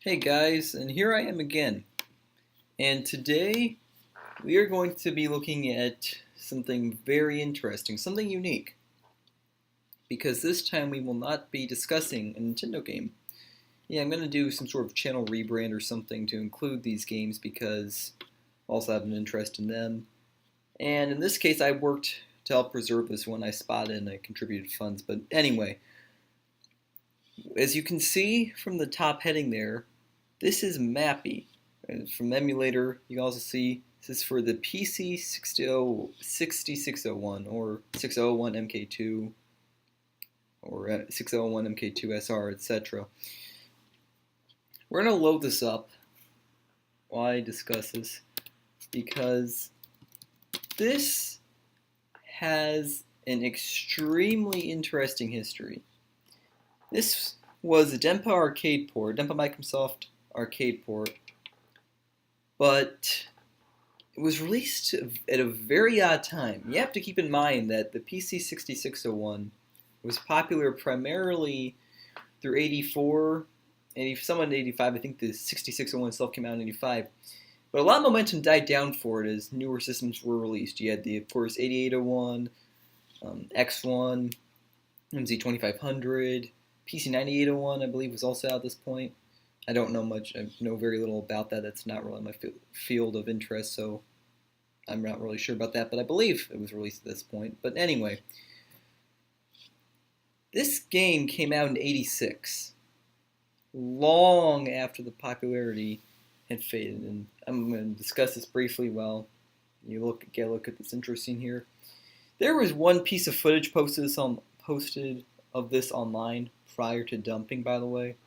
Hey guys, and here I am again. And today we are going to be looking at something very interesting, something unique. Because this time we will not be discussing a Nintendo game. Yeah, I'm going to do some sort of channel rebrand or something to include these games because I also have an interest in them. And in this case, I worked to help preserve this one. I spotted and I contributed funds. But anyway, as you can see from the top heading there, this is Mappy. And from the emulator, you can also see this is for the PC-6601 or 601 MK2 or 601 MK2 SR, etc. We're going to load this up while I discuss this because this has an extremely interesting history. This was a Denpa arcade port, Denpa Microsoft arcade port, but it was released at a very odd time. You have to keep in mind that the PC-6601 was popular primarily through 84, somewhat in 85. I think the 6601 itself came out in 85. But a lot of momentum died down for it as newer systems were released. You had, of course, 8801, X1, MZ2500, PC-9801, I believe, was also out at this point. I don't know much. I know very little about that. That's not really my field of interest, so I'm not really sure about that. But I believe it was released at this point. But anyway, this game came out in '86, long after the popularity had faded. And I'm going to discuss this briefly while you get a look at this intro scene here. There was one piece of footage posted of this online prior to dumping, by the way.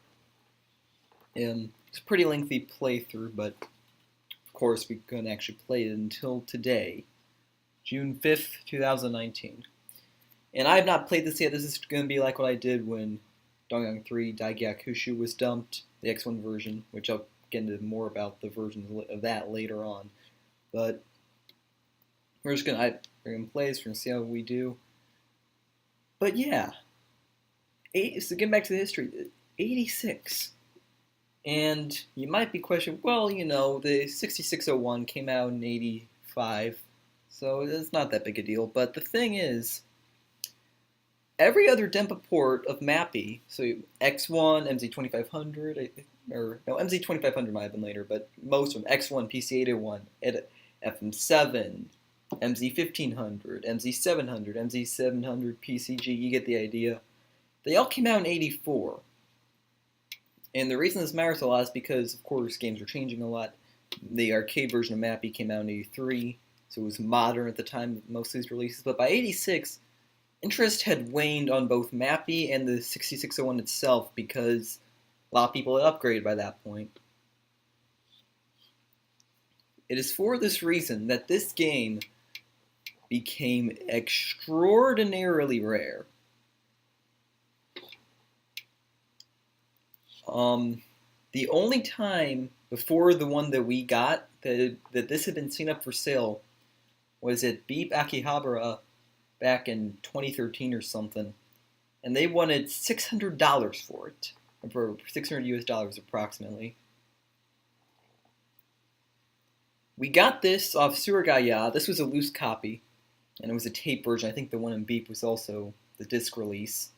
It's a pretty lengthy playthrough, but of course we couldn't actually play it until today, June 5th, 2019. And I have not played this yet. This is going to be like what I did when Dongyang 3 Daigyakushu was dumped, the X1 version, which I'll get into more about the versions of that later on. But we're going to play this, we're going to see how we do. But yeah, so getting back to the history, 86. And you might be questioning, well, you know, the 6601 came out in 85, so it's not that big a deal. But the thing is, every other Denpa port of Mappy, so X1, MZ2500, or no, MZ2500 might have been later, but most of them, X1, PC-801, FM7, MZ1500, MZ700, MZ700, PCG, you get the idea. They all came out in 84. And the reason this matters a lot is because, of course, games are changing a lot. The arcade version of Mappy came out in 83, so it was modern at the time of most of these releases. But by 86, interest had waned on both Mappy and the 6601 itself because a lot of people had upgraded by that point. It is for this reason that this game became extraordinarily rare. The only time before the one that we got that this had been seen up for sale was at Beep Akihabara back in 2013 or something, and they wanted $600 for it, for 600 US dollars approximately. We got this off Surugaya. This was a loose copy, and it was a tape version. I think the one in Beep was also the disc release,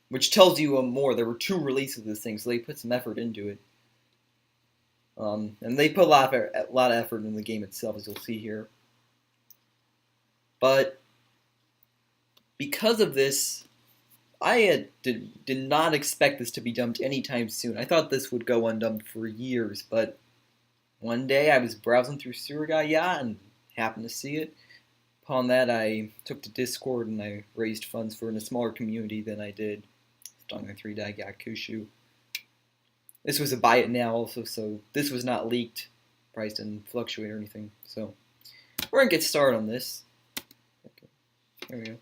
which tells you more. There were two releases of this thing, so they put some effort into it. And they put a lot of effort in the game itself, as you'll see here. But because of this, I did not expect this to be dumped anytime soon. I thought this would go undumped for years, but one day I was browsing through Surugaya and happened to see it. Upon that, I took to Discord and I raised funds for a smaller community than I did Dongyang 3 Daigyakushu. This was a buy it now also, so this was not leaked. Price didn't fluctuate or anything. So we're gonna get started on this. Okay, there we go.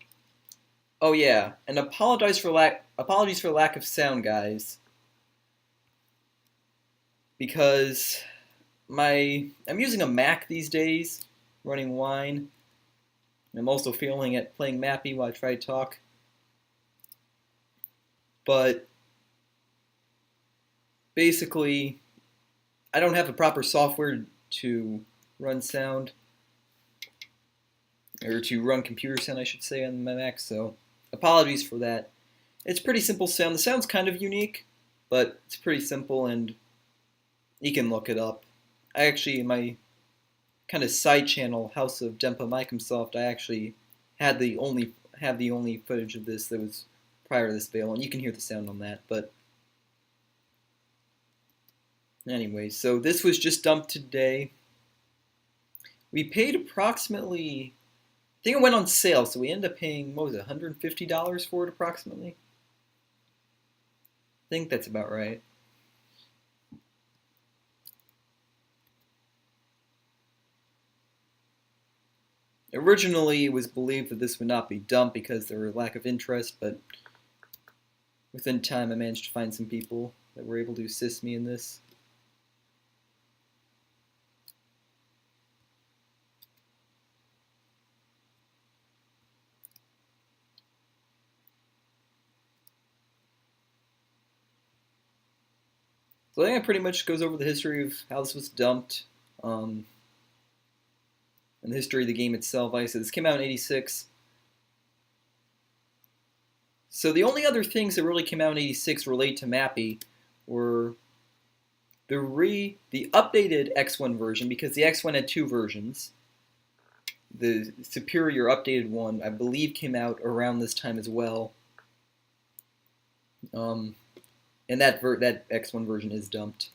Oh yeah, and apologies for lack of sound, guys, because I'm using a Mac these days, running Wine. I'm also feeling at playing Mappy while I try to talk. But basically, I don't have the proper software to run sound, or to run computer sound, I should say, on my Mac, so apologies for that. It's pretty simple sound. The sound's kind of unique, but it's pretty simple, and you can look it up. I actually, in my kind of side channel, House of Dempa Microsoft, I actually had the only footage of this that was prior to this video, and you can hear the sound on that. But anyway, so this was just dumped today. We paid approximately, I think it went on sale, so we ended up paying, what was it, $150 for it approximately? I think that's about right. Originally, it was believed that this would not be dumped because there were lack of interest, but within time I managed to find some people that were able to assist me in this. So I think it pretty much goes over the history of how this was dumped, and the history of the game itself. Like I said, this came out in '86. So the only other things that really came out in '86 relate to Mappy were the updated X1 version, because the X1 had two versions. The superior updated one, I believe, came out around this time as well. And that X1 version is dumped.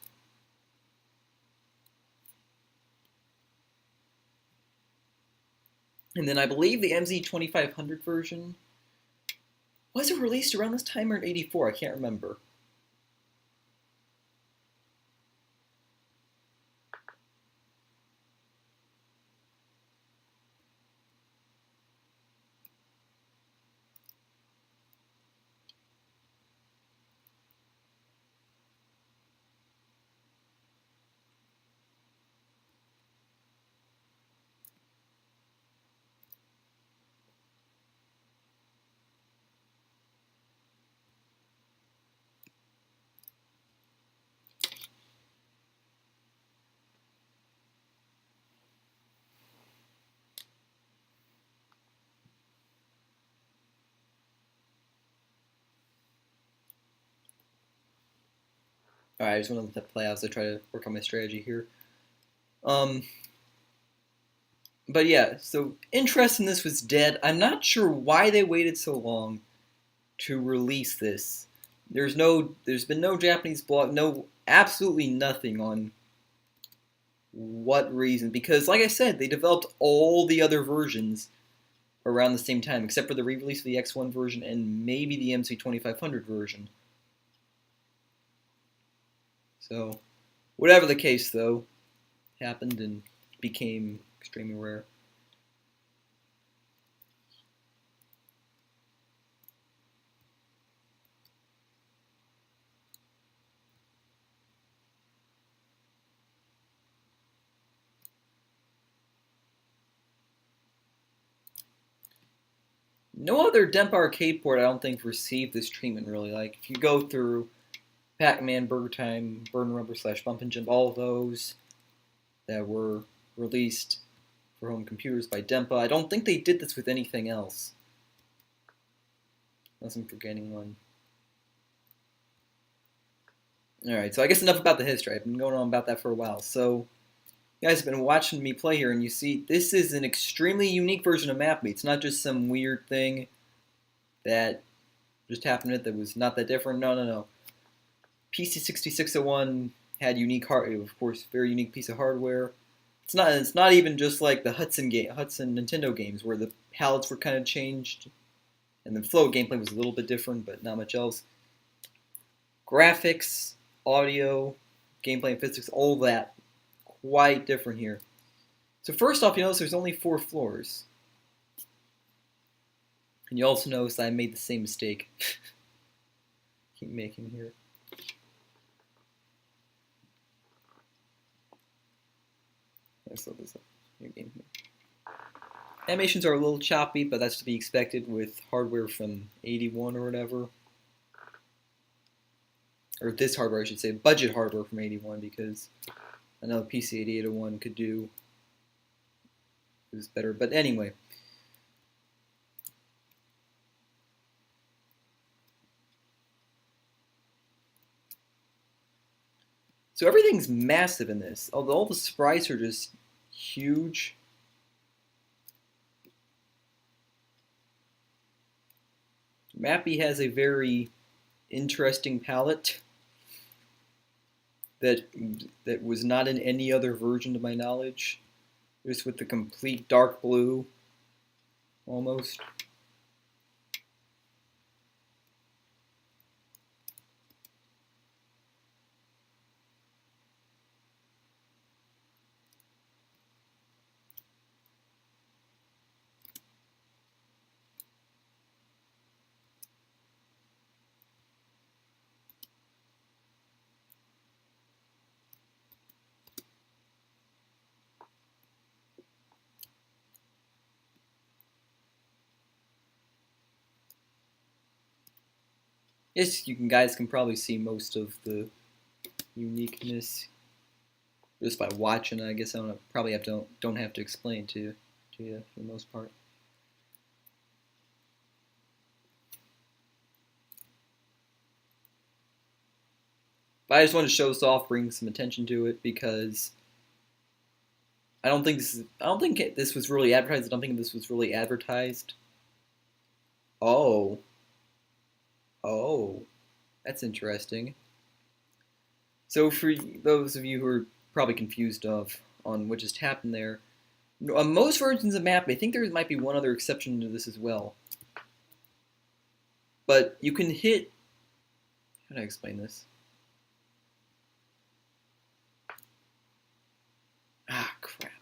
And then I believe the MZ2500 version, was it released around this time or in '84? I can't remember. Alright, I just want to let that play out as I try to work on my strategy here. But yeah, so interest in this was dead. I'm not sure why they waited so long to release there's been no Japanese blog, absolutely nothing on what reason. Because, like I said, they developed all the other versions around the same time, except for the re-release of the X1 version and maybe the MC2500 version. So, whatever the case, though, happened and became extremely rare. No other Dempa arcade port, I don't think, received this treatment, really. Like, if you go through Pac-Man, Burger Time, Burn Rubber / Bump and Jump, all of those that were released for home computers by Dempa, I don't think they did this with anything else. Unless I'm forgetting one. Alright, so I guess enough about the history. I've been going on about that for a while. So, you guys have been watching me play here, and you see this is an extremely unique version of Mappy. It's not just some weird thing that just happened that was not that different. No. PC-6601 had unique of course, very unique piece of hardware. It's not even just like the Hudson Nintendo games where the palettes were kind of changed and the flow of gameplay was a little bit different, but not much else. Graphics, audio, gameplay, and physics, all that quite different here. So first off, you notice there's only 4 floors. And you also notice I made the same mistake. Keep making here. Let's load this up. New game here. Animations are a little choppy, but that's to be expected with hardware from '81 or whatever. Or this hardware, I should say, budget hardware from '81, because I know PC-8801 could do is better, but anyway. So everything's massive in this. Although all the sprites are just huge. Mappy has a very interesting palette that was not in any other version to my knowledge. Just with the complete dark blue, almost. Yes, guys can probably see most of the uniqueness just by watching. I guess I don't have to explain to you for the most part. But I just wanted to show this off, bring some attention to it because I don't think this was really advertised. I don't think this was really advertised. Oh. Oh, that's interesting. So for those of you who are probably confused on what just happened there, on most versions of Mappy, I think there might be one other exception to this as well. But you can hit. How do I explain this? Ah, crap!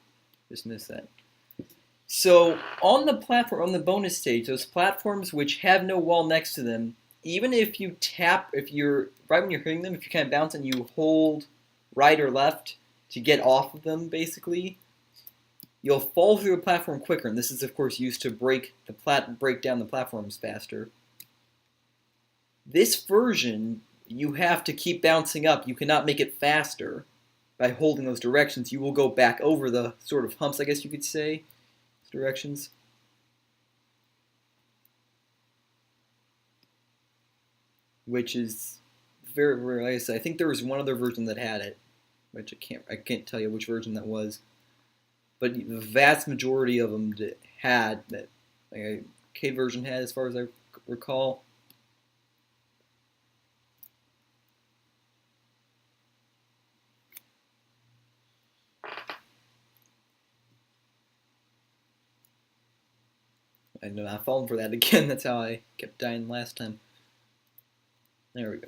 Just missed that. So on the platform, on the bonus stage, those platforms which have no wall next to them, even if you tap, if you're right when you're hitting them, if you kind of bounce and you hold right or left to get off of them, basically, you'll fall through the platform quicker. And this is, of course, used to break down the platforms faster. This version, you have to keep bouncing up. You cannot make it faster by holding those directions. You will go back over the sort of humps, I guess you could say, directions. Which is very, very nice. I think there was one other version that had it, which I can't tell you which version that was. But the vast majority of them had that, like a arcade version had, as far as I recall. I'm not falling for that again. That's how I kept dying last time. There we go.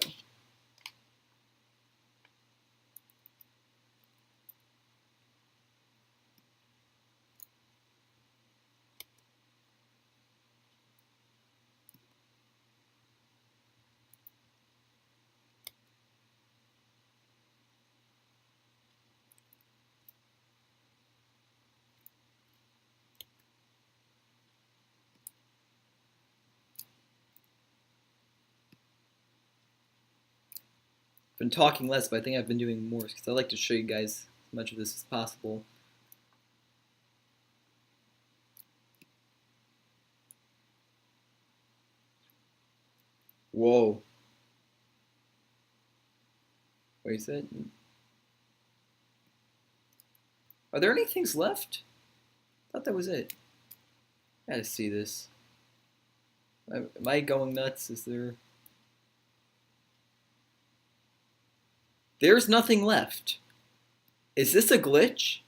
Been talking less, but I think I've been doing more because I like to show you guys as much of this as possible. Whoa. Wait, is that? Are there any things left? I thought that was it. I gotta see this. Am I going nuts? Is there? There's nothing left. Is this a glitch?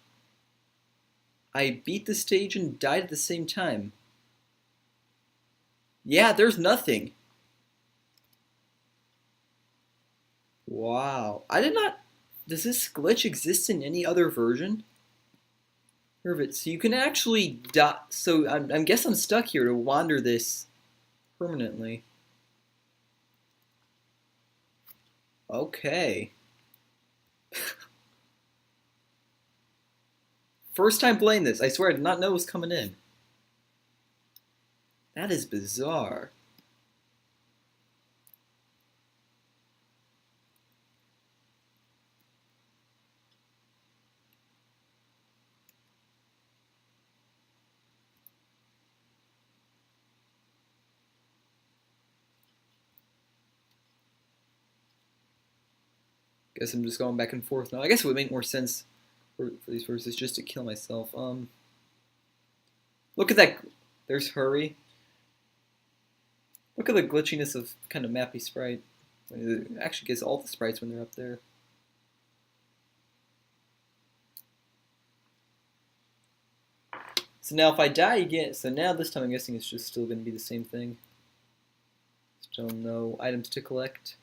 I beat the stage and died at the same time. Yeah, there's nothing. Wow. I did not... Does this glitch exist in any other version? So you can actually die... So I guess I'm stuck here to wander this permanently. Okay. First time playing this. I swear I did not know it was coming in. That is bizarre. Guess I'm just going back and forth now. I guess it would make more sense for these verses just to kill myself. Look at that. There's Hurry. Look at the glitchiness of kind of Mappy sprite. It actually gets all the sprites when they're up there. So now if I die again, so now this time I'm guessing it's just still going to be the same thing. Still no items to collect.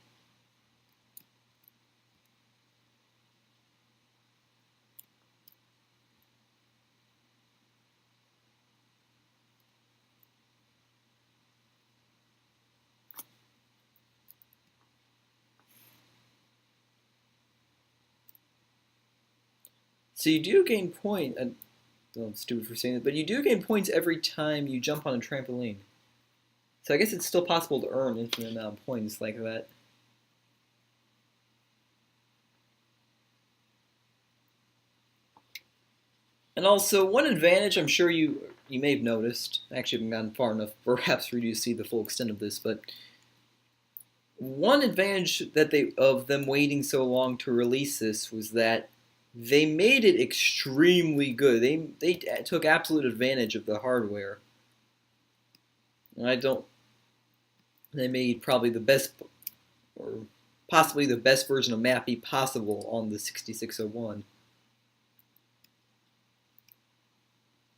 So you do gain point. I'm stupid for saying it, but you do gain points every time you jump on a trampoline. So I guess it's still possible to earn infinite amount of points like that. And also, one advantage I'm sure you may have noticed, I actually haven't gotten far enough perhaps for you to see the full extent of this, but one advantage that of them waiting so long to release this was that they made it extremely good. They took absolute advantage of the hardware. And they made probably the best, or possibly the best version of Mappy possible on the 6601.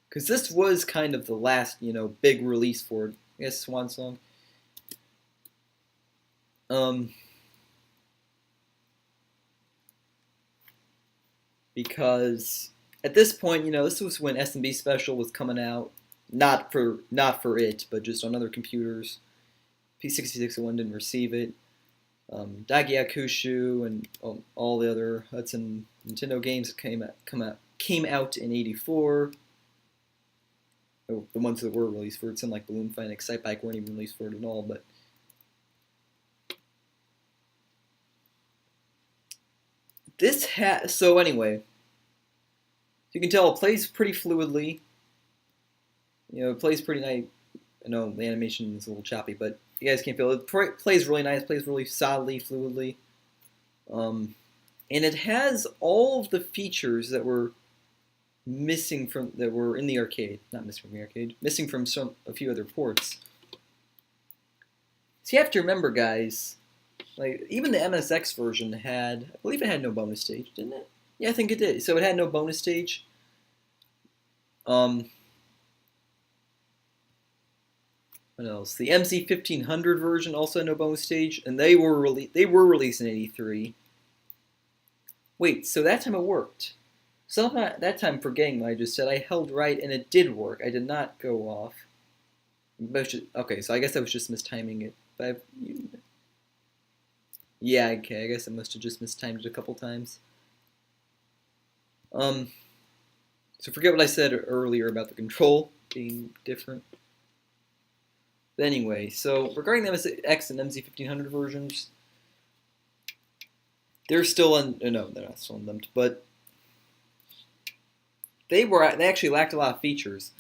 Because this was kind of the last, big release for it. I guess Swan Song. Because at this point, this was when SMB Special was coming out. Not for it, but just on other computers. PC-6601 didn't receive it. Dagiakushu and all the other Hudson Nintendo games came out in '84. Oh, the ones that were released for it, some like Balloon Fight and Excite Bike weren't even released for it at all. But this so anyway, you can tell it plays pretty fluidly. It plays pretty nice. I know the animation is a little choppy, but you guys can't feel it. It plays really nice, plays really solidly, fluidly. And it has all of the features that were missing that were in the arcade. Not missing from the arcade, missing from a few other ports. So you have to remember, guys, like even the MSX version I believe it had no bonus stage, didn't it? Yeah, I think it did. So it had no bonus stage. What else? The MZ-1500 version also had no bonus stage, and they were released in '83. Wait, so that time it worked. So that time, forgetting what I just said, I held right and it did work. I did not go off. Okay, so I guess I was just mistiming it. But yeah, okay, I guess I must have just mistimed it a couple times. So forget what I said earlier about the control being different. But anyway, so regarding the MSX and MZ-1500 versions, they're still no, they're not still undumped, but they actually lacked a lot of features.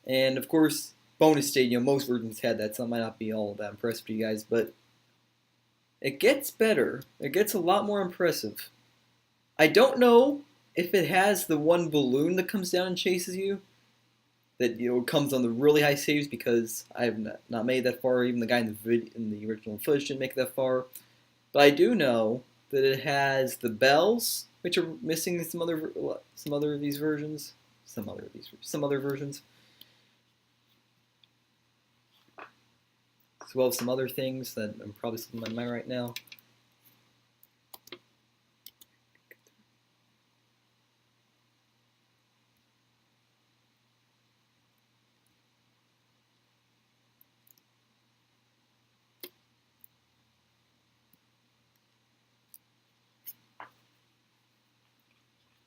And of course, bonus stage, most versions had that, so it might not be all that impressive to you guys, but it gets better. It gets a lot more impressive. I don't know if it has the one balloon that comes down and chases you, that comes on the really high saves, because I have not made that far. Even the guy in the original footage didn't make it that far. But I do know that it has the bells, which are missing in some other of these versions. Some other versions. As well as some other things that I'm probably slipping my mind right now.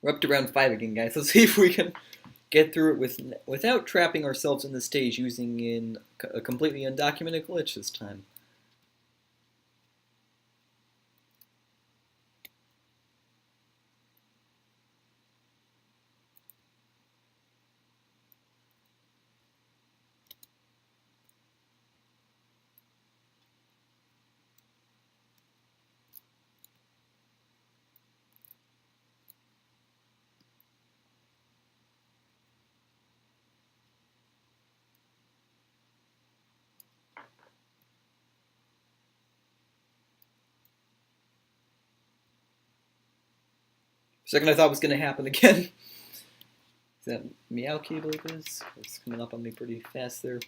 We're up to round 5 again, guys. Let's see if we can get through it without trapping ourselves in the stage using a completely undocumented glitch this time. second I thought it was going to happen again. Is that meow key, I believe it is? It's coming up on me pretty fast there.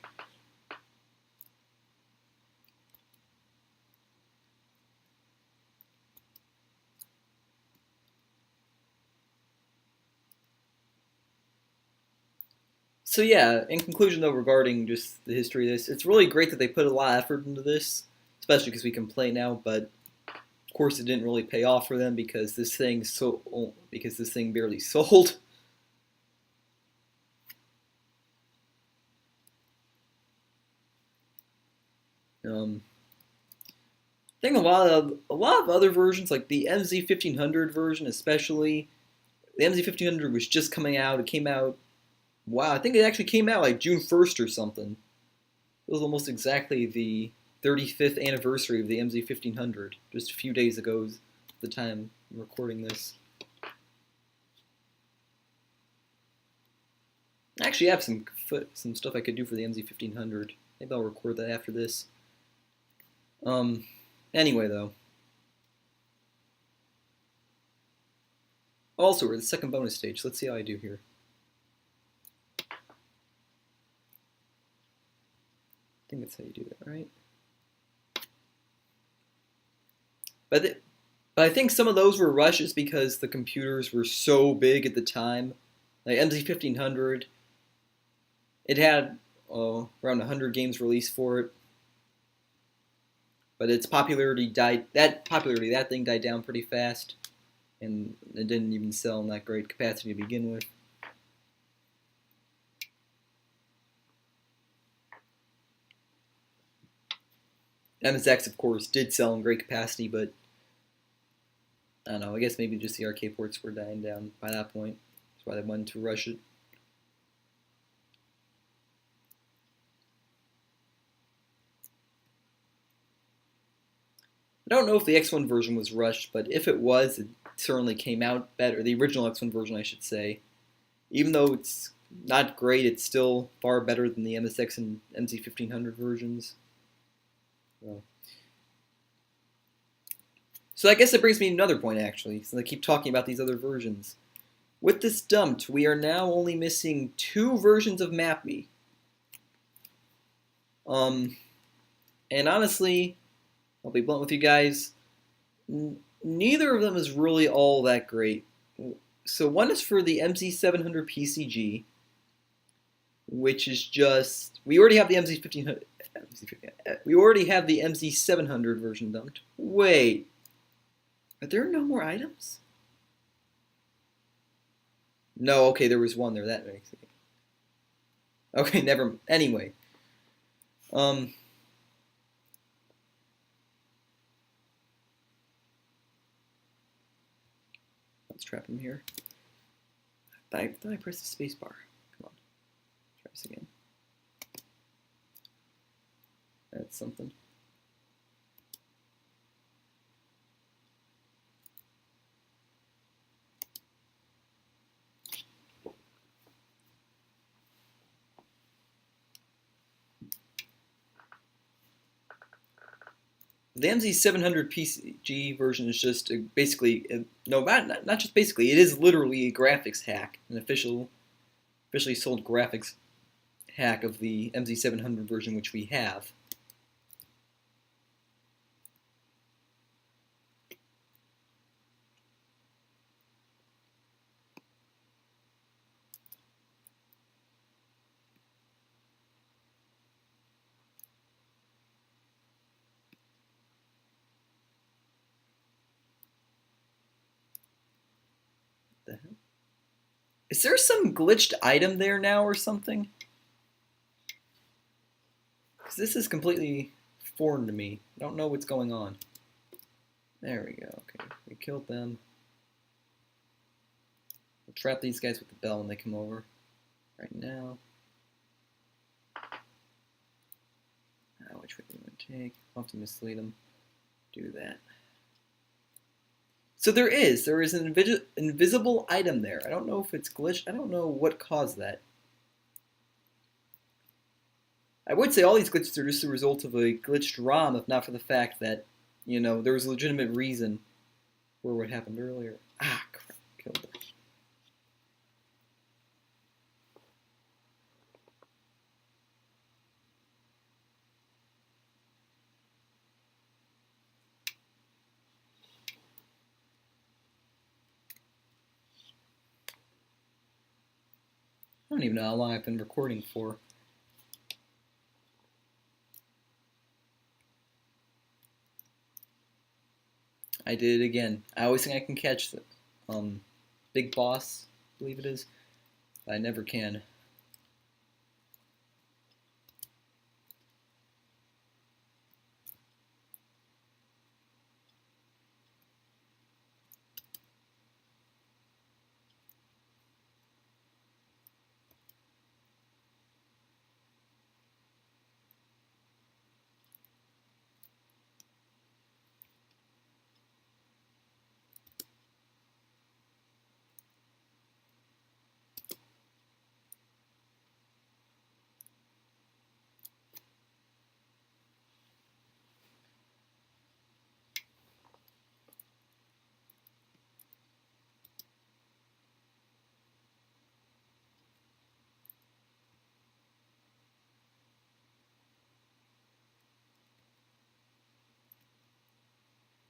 So yeah, in conclusion though, regarding just the history of this, it's really great that they put a lot of effort into this, especially because we can play now, but of course it didn't really pay off for them because this thing barely sold. I think a lot of other versions, like the MZ-1500 version especially, the MZ-1500 was just coming out. It came out, wow, I think it actually came out like June 1st or something. It was almost exactly the 35th anniversary of the MZ-1500, just a few days ago at the time I'm recording this. I actually have some stuff I could do for the MZ-1500. Maybe I'll record that after this. Anyway, though. Also, we're at the second bonus stage. Let's see how I do here. I think that's how you do that, right? But I think some of those were rushes because the computers were so big at the time. Like MZ-1500, it had around 100 games released for it. But its popularity that thing died down pretty fast, and it didn't even sell in that great capacity to begin with. MSX, of course, did sell in great capacity, but I don't know, I guess maybe just the arcade ports were dying down by that point. That's why they wanted to rush it. I don't know if the X1 version was rushed, but if it was, it certainly came out better. The original X1 version, I should say. Even though it's not great, it's still far better than the MSX and MZ-1500 versions. So I guess that brings me to another point, actually, since I keep talking about these other versions. With this dumped, we are now only missing 2 versions of Mappy. And honestly, I'll be blunt with you guys, neither of them is really all that great. So one is for the MZ-700 PCG, which is just, we already have the MZ-1500, we already have the MZ-700 version dumped. Wait, are there no more items? No, okay, there was one there, that makes it. Okay, never, anyway. Let's trap him here. I thought I pressed the space bar. Come on. Try this again. That's something. The MZ-700 PCG version is just basically, no, not just basically, it is literally a graphics hack, an officially sold graphics hack of the MZ-700 version, which we have. The hell? Is there some glitched item there now or something? Because this is completely foreign to me. I don't know what's going on. There we go. Okay, we killed them. We'll trap these guys with the bell when they come over. Right now. Which way do we want to take? I'll have to mislead them. Do that. So there is an invisible item there. I don't know if it's glitched. I don't know what caused that. I would say all these glitches are just a result of a glitched ROM, if not for the fact that, you know, there was a legitimate reason for what happened earlier. Ah, crap. Kill don't even know how long I've been recording for. I did it again. I always think I can catch the big boss, I believe it is, but I never can.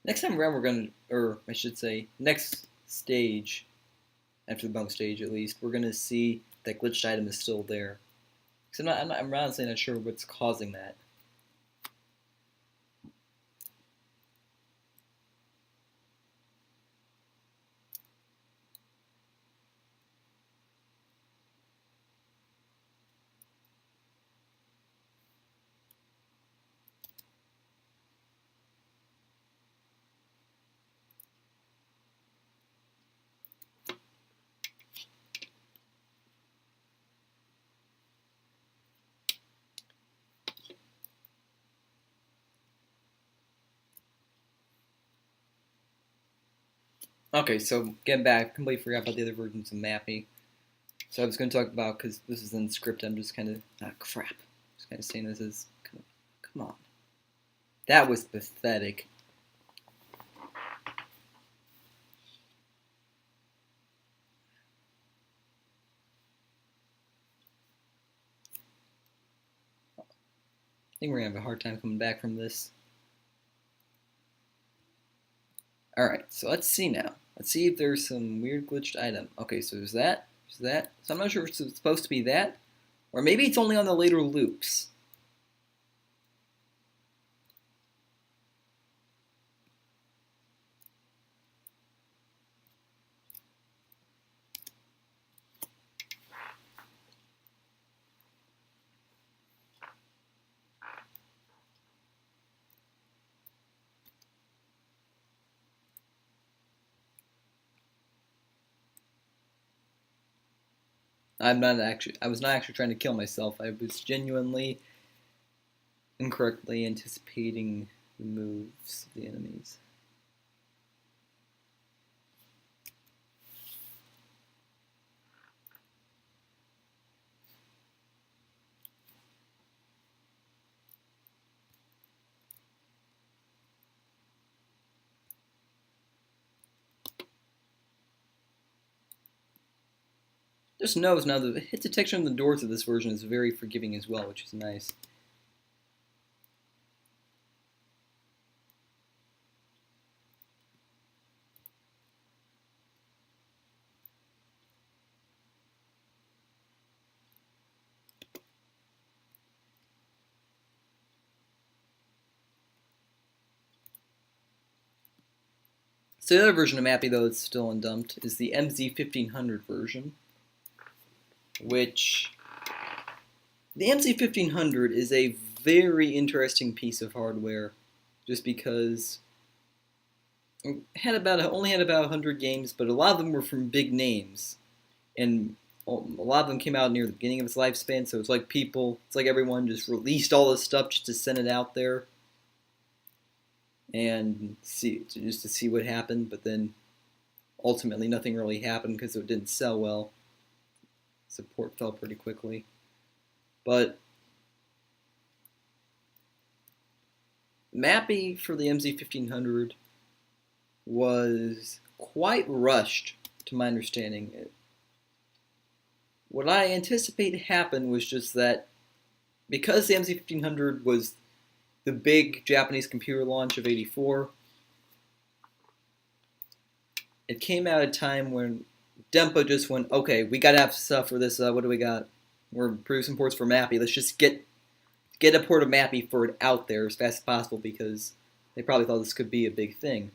Next time around, we're gonna, or I should say, next stage, after the bunk stage at least, we're gonna see that glitched item is still there. Because I'm honestly not sure what's causing that. Okay, so getting back, completely forgot about the other versions of Mappy. So I was going to talk about, because this is in script, I'm just kind of, crap. Just kind of saying this as, come on. That was pathetic. I think we're going to have a hard time coming back from this. Alright, so let's see now. Let's see if there's some weird glitched item. Okay, so there's that. There's that. So I'm not sure if it's supposed to be that. Or maybe it's only on the later loops. I was not actually trying to kill myself. I was genuinely incorrectly anticipating the moves of the enemies. Just knows now the hit detection on the doors of this version is very forgiving as well, which is nice. So the other version of Mappy, though, that's still undumped, is the MZ1500 version, which the MZ1500 is a very interesting piece of hardware, just because it only had about 100 games, but a lot of them were from big names, and a lot of them came out near the beginning of its lifespan. So it's like everyone just released all this stuff just to send it out there and to see what happened. But then ultimately nothing really happened because it didn't sell well. Support fell pretty quickly. But Mappy for the MZ1500 was quite rushed, to my understanding. What I anticipate happened was just that because the MZ1500 was the big Japanese computer launch of '84, it came out at a time when Dempa just went, okay, we gotta have stuff for this. What do we got? We're producing ports for Mappy. Let's just get a port of Mappy for it out there as fast as possible because they probably thought this could be a big thing.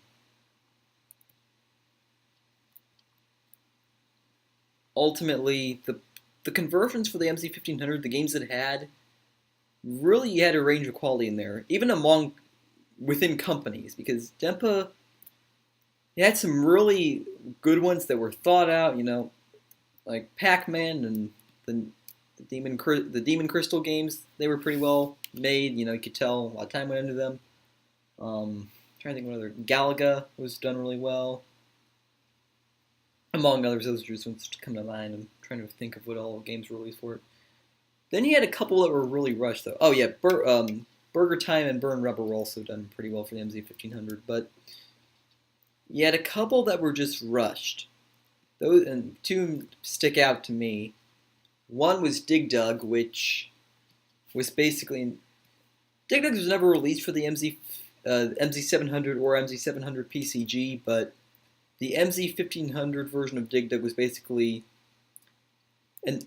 Ultimately, the conversions for the MZ1500, the games it had, really had a range of quality in there, even within companies, because Dempa, it had some really good ones that were thought out, like Pac-Man and the Demon Crystal games. They were pretty well made. You could tell a lot of time went into them. Trying to think of another. Galaga was done really well. Among others, those are just ones to come to mind. I'm trying to think of what all games were released for it. Then you had a couple that were really rushed, though. Oh yeah, Burger Time and Burn Rubber were also done pretty well for the MZ1500, but you had a couple that were just rushed. Those and two stick out to me. One was Dig Dug, which was basically Dig Dug was never released for the MZ700 or MZ700 PCG, but the MZ1500 version of Dig Dug was basically an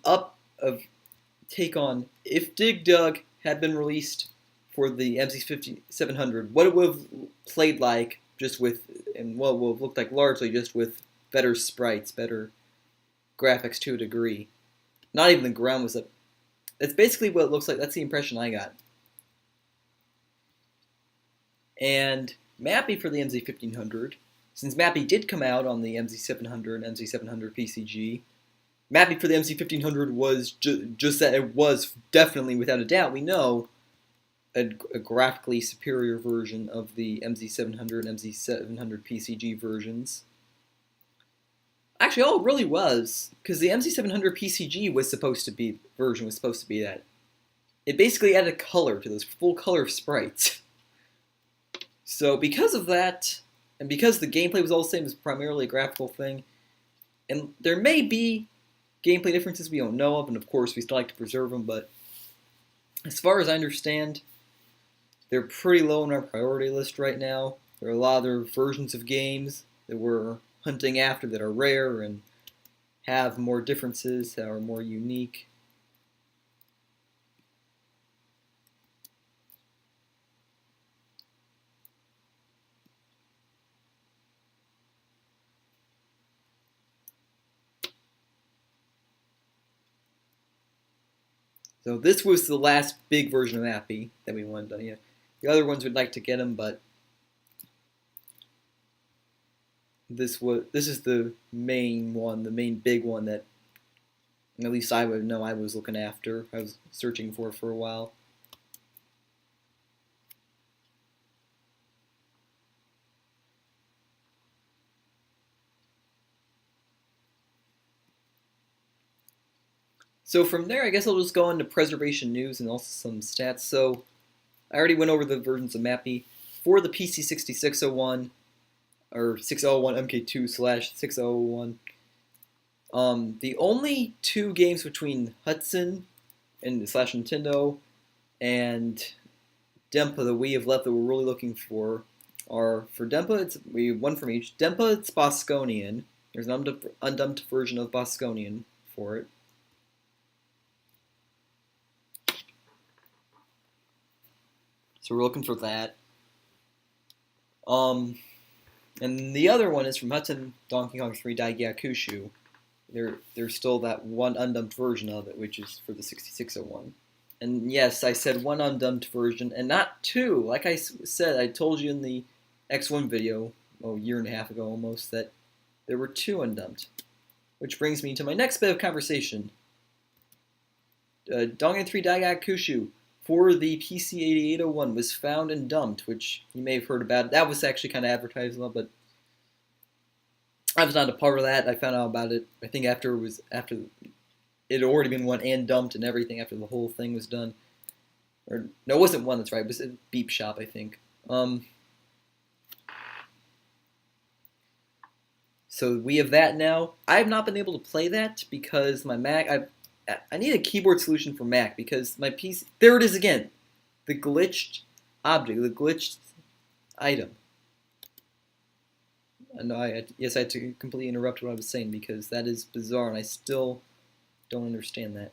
take on if Dig Dug had been released for the MZ700, what it would have played like just with, and what would have looked like largely just with better sprites, better graphics to a degree. Not even the ground was up. That's basically what it looks like. That's the impression I got. And Mappy for the MZ1500, since Mappy did come out on the MZ700 and MZ700 PCG, Mappy for the MC1500 was just that it was definitely, without a doubt, we know, a graphically superior version of the MZ700 and MZ700 PCG versions. Actually, all it really was, because the MZ700 PCG was supposed to be that. It basically added color to those full color sprites. So because of that, and because the gameplay was all the same, it was primarily a graphical thing, and there may be gameplay differences we don't know of, and of course we still like to preserve them, but as far as I understand, they're pretty low on our priority list right now. There are a lot of other versions of games that we're hunting after that are rare and have more differences, that are more unique. So this was the last big version of Mappy that we wanted to. The other ones would like to get them, but this is the main one, the main big one that at least I would know I was looking after. I was searching for a while. So from there, I guess I'll just go into preservation news and also some stats. So I already went over the versions of Mappy for the PC-6601 or 6001 MK2/6001. The only two games between Hudson and /Nintendo and Dempa that we have left that we're really looking for are, for Dempa, we have one from each. Dempa, it's Bosconian. There's an undubbed version of Bosconian for it. So we're looking for that. And the other one is from Hudson Donkey Kong 3 Daigyakushu. There's still that one undubbed version of it, which is for the 6601. And yes, I said one undubbed version, and not two. Like I said, I told you in the X1 video, a year and a half ago almost, that there were two undubbed. Which brings me to my next bit of conversation. Donkey Kong 3 Daigyakushu for the PC-8801 was found and dumped, which you may have heard about. That was actually kind of advertised a lot, but I was not a part of that. I found out about it, I think, after it had already been won and dumped and everything, after the whole thing was done. Or no, it wasn't one, that's right. It was a Beep Shop, I think. So we have that now. I have not been able to play that because my Mac, I need a keyboard solution for Mac because my PC, there it is again, the glitched object, the glitched item. And yes, I had to completely interrupt what I was saying because that is bizarre, and I still don't understand that.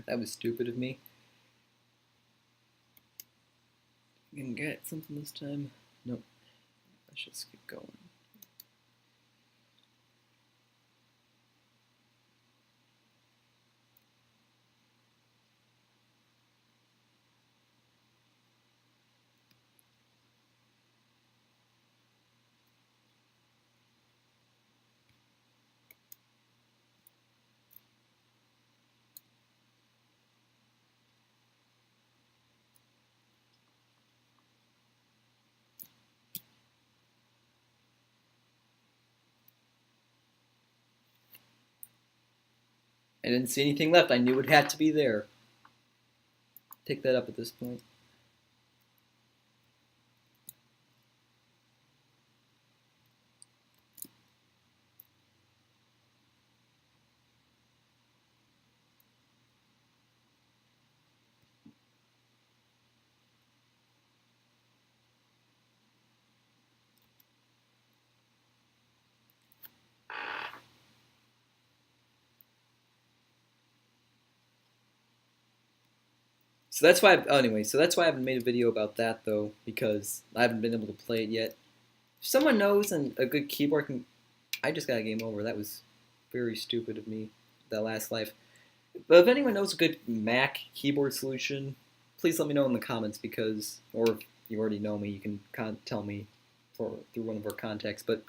That was stupid of me. I can get something this time. Nope. Let's just keep going. I didn't see anything left. I knew it had to be there. Pick that up at this point. So that's why. Anyway, so that's why I haven't made a video about that though, because I haven't been able to play it yet. If someone knows and a good keyboard can, I just got a game over. That was very stupid of me. That last life. But if anyone knows a good Mac keyboard solution, please let me know in the comments because, or if you already know me, you can tell me through one of our contacts. But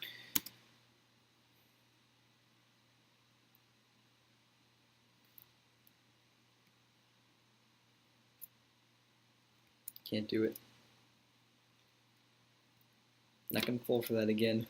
can't do it. Not gonna fall for that again.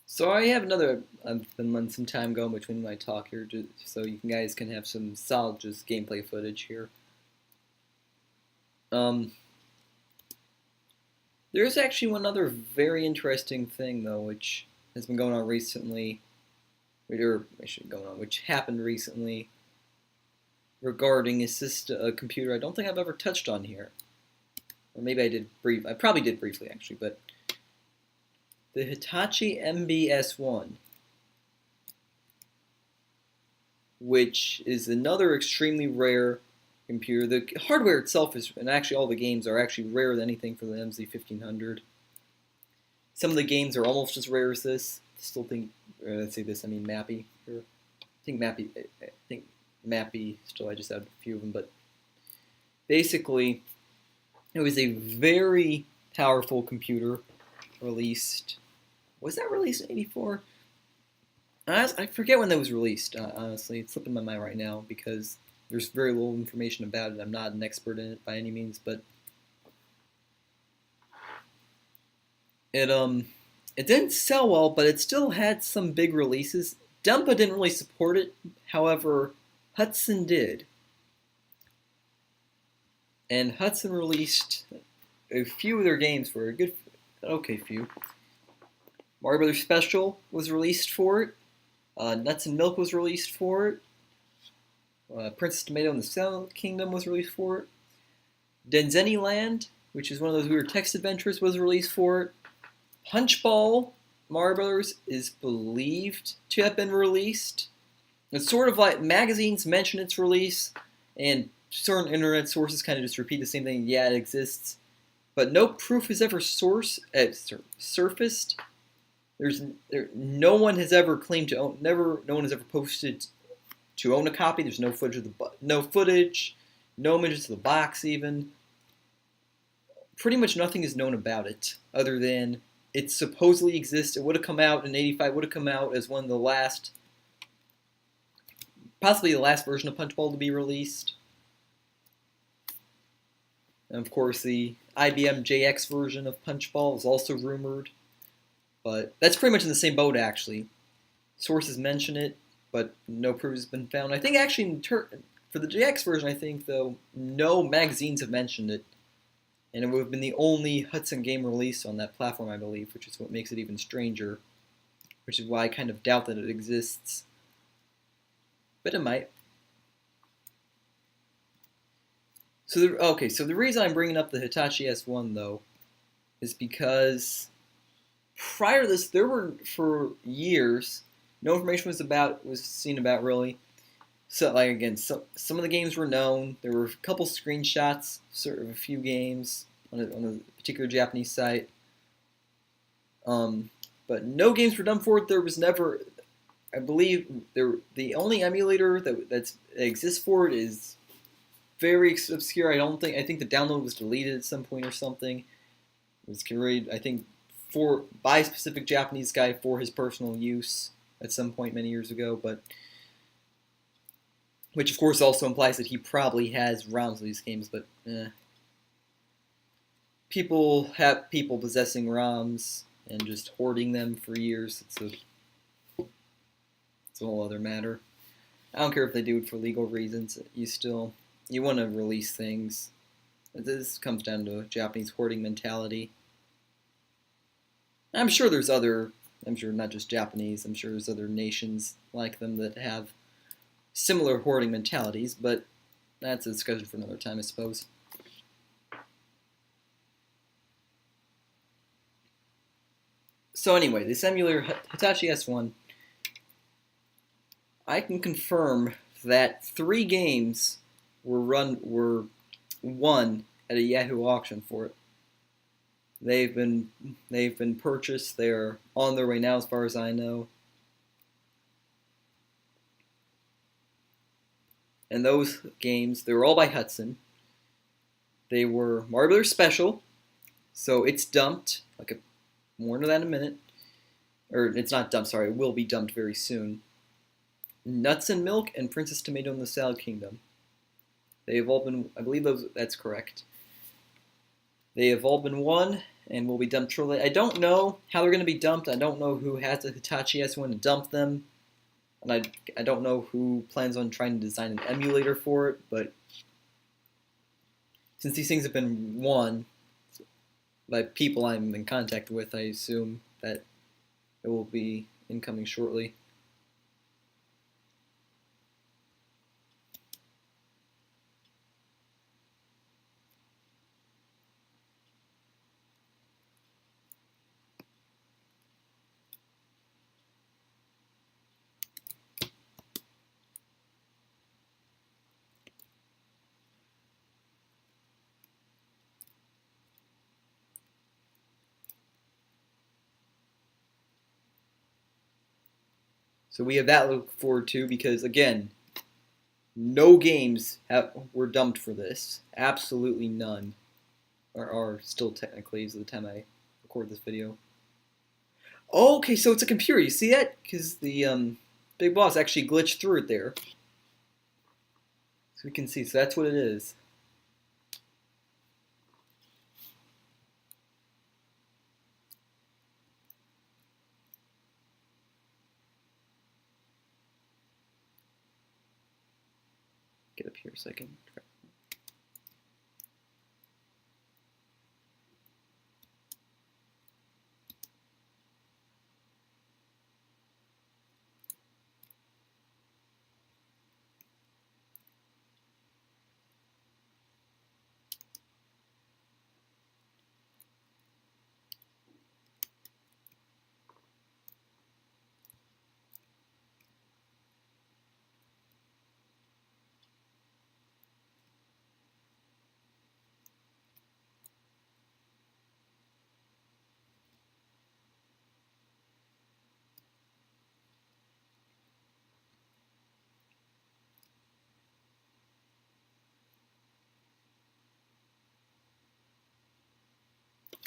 So I have another. I've been letting some time go between my talk here, just so you guys can have some solid just gameplay footage here. Um, there's actually one other very interesting thing though, which has been going on recently, or actually going on, which happened recently regarding a computer I don't think I've ever touched on here, or maybe I probably did briefly actually, but the Hitachi MBS1, which is another extremely rare computer. The hardware itself is, and actually all the games are actually rarer than anything for the MZ1500. Some of the games are almost as rare as this. Still think, let's say this, I mean Mappy. I think Mappy. Still, I just have a few of them, but basically, it was a very powerful computer. Released, was that released in '84? I forget when that was released. Honestly, it's slipping my mind right now because there's very little information about it. I'm not an expert in it by any means, but it didn't sell well, but it still had some big releases. Dumpa didn't really support it, however, Hudson did. And Hudson released a few of their games were a good, okay few. Mario Brothers Special was released for it. Nuts and Milk was released for it. Princess Tomato and the Cell Kingdom was released for it. Denzeni Land, which is one of those weird text adventures, was released for it. Punchball Mario Brothers is believed to have been released. It's sort of like magazines mention its release, and certain internet sources kind of just repeat the same thing. Yeah, it exists, but no proof has ever surfaced. No one has ever claimed to own. No one has ever posted to own a copy. There's no footage no images of the box even. Pretty much nothing is known about it other than it supposedly exists. It would have come out in '85. Would have come out as one of the last, possibly the last version of Punchball to be released. And of course, the IBM JX version of Punchball is also rumored. But that's pretty much in the same boat, actually. Sources mention it, but no proof has been found. I think actually, for the JX version, I think, though, no magazines have mentioned it. And it would have been the only Hudson game released on that platform, I believe, which is what makes it even stranger. Which is why I kind of doubt that it exists. But it might. So the reason I'm bringing up the Hitachi S1, though, is because prior to this, there were, for years, no information was seen about, really. So, like, again, some of the games were known. There were a couple screenshots of a few games on a particular Japanese site. But no games were done for it. There was never, I believe, the only emulator that exists for it is very obscure. I think the download was deleted at some point or something. It was carried, I think, by a specific Japanese guy for his personal use at some point many years ago, but which of course also implies that he probably has ROMs of these games, but people possessing ROMs and just hoarding them for years. It's a whole other matter. I don't care if they do it for legal reasons. You want to release things. This comes down to a Japanese hoarding mentality. I'm sure not just Japanese, I'm sure there's other nations like them that have similar hoarding mentalities, but that's a discussion for another time, I suppose. So anyway, this emulator, Hitachi S1, I can confirm that 3 games were won at a Yahoo auction for it. They've been purchased. They're on their way now, as far as I know. And those games, they were all by Hudson. They were Mario Brothers Special, so it's dumped. More into that in a minute. Or it's not dumped. Sorry, it will be dumped very soon. Nuts and Milk and Princess Tomato and the Salad Kingdom. They have all been. I believe that's correct. They have all been won and will be dumped shortly. I don't know how they're going to be dumped. I don't know who has the Hitachi S1 to dump them. And I don't know who plans on trying to design an emulator for it, but since these things have been won by people I'm in contact with, I assume that it will be incoming shortly. So we have that to look forward to because, again, no games were dumped for this. Absolutely none are still technically as of the time I record this video. Oh, okay, so it's a computer. You see that? Because the Big Boss actually glitched through it there. So we can see. So that's what it is. Get up here a second.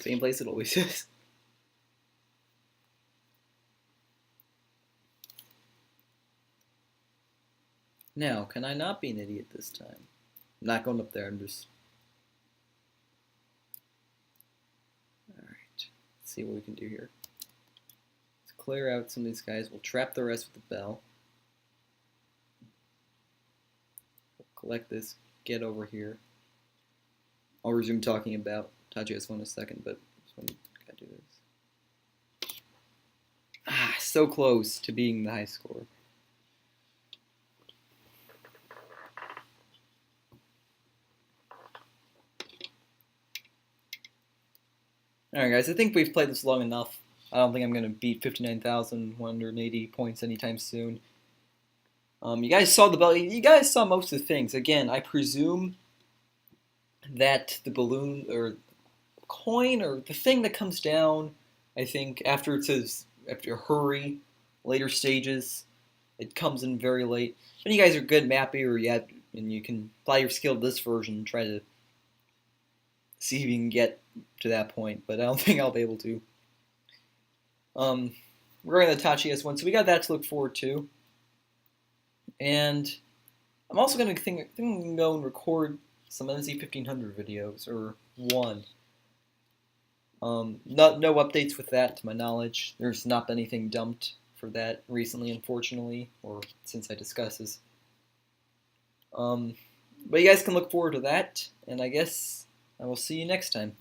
Same place it always is. Now, can I not be an idiot this time? I'm not going up there, I'm just... Alright, let's see what we can do here. Let's clear out some of these guys. We'll trap the rest with the bell. We'll collect this, get over here. I'll resume talking about Tachi-S1 in a second, but I just gotta do this. Ah, so close to being the high score. Alright guys, I think we've played this long enough. I don't think I'm going to beat 59,180 points anytime soon. You guys saw the bell. You guys saw most of the things. Again, I presume that the balloon or coin or the thing that comes down, I think after it says after hurry, later stages, it comes in very late. If you guys are good Mappy or yet, and you can apply your skill to this version and try to see if you can get to that point, but I don't think I'll be able to. We're going to Tachi-S1, so we got that to look forward to. And I'm also going to think I can go and record some NZ1500 videos, or one. No updates with that, to my knowledge. There's not been anything dumped for that recently, unfortunately, or since I discussed this. But you guys can look forward to that, and I guess I will see you next time.